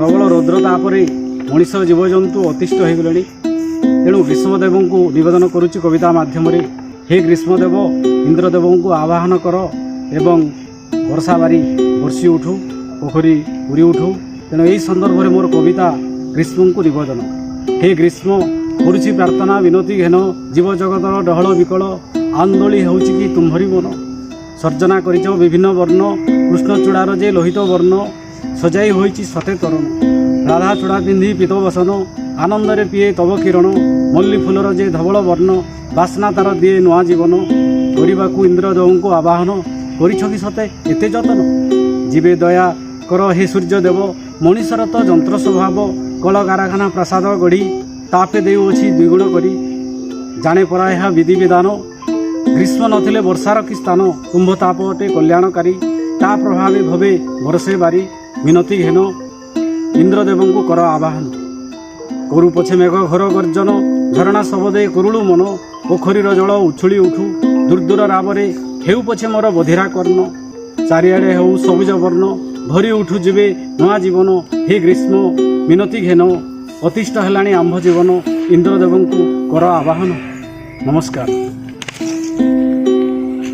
प्रबल रौद्रतापरे मनीष जीवजंतु अतिष्ठ हो गले। तेणु ग्रीष्मदेव को निवेदन करुच्ची कविता माध्यम हे ग्रीष्मदेव इंद्रदेव को आवाहन कर एवं वर्षा बारी बर्षि उठू पोखरी पूरी उठू। तेणु यही सन्दर्भ में मोर कविता ग्रीष्म को निवेदन। हे ग्रीष्म करुच्ची प्रार्थना विनती घेन जीव जगतर डहल विकल आंदोली होउची कि तुम्हरी मन। सर्जना करिछ विभिन्न वर्ण कृष्णचूड़ार जे लोहित वर्ण सजाई होइछि सते तरण। राधा चूड़ा पिंधि पीत बसन आनंदरे पिए तब किरण। मल्ली फूलर जे धवल वर्ण बास्ना तार दिए नुआ जीवन। କରିବାକୁ इंद्रदेव को आवाहन करिछ कि सते एते जतन। जीवे दया कर हे सूर्यदेव मनीषर तो जंत्र स्वभाव कल कारखाना प्रसाद गढ़ी तापे देउछि द्विगुण करी। जाने परा यह विधि विधान ग्रीष्म नथिले वर्षार कि स्थान। कुंभ ताप अटे कल्याणकारी ता प्रभावे भवे बरसे बारी। मिनती घेन इंद्रदेव को कर आवाहन करु पछे मेघ घर गर्जन झरणा शबदे करुणु मन। पोखरीर जल उछुली उठू दूरदूर रावरे हेउ पछे मोर बधिरा कर्ण। चारिआडे हेउ सबुज वर्ण भरी उठू जीवे नुआ जीवन। हे ग्रीष्म मिनती घेन अतिष्ठ हेलाणी आंभ जीवन। इंद्रदेव को कर आवाहन। नमस्कार।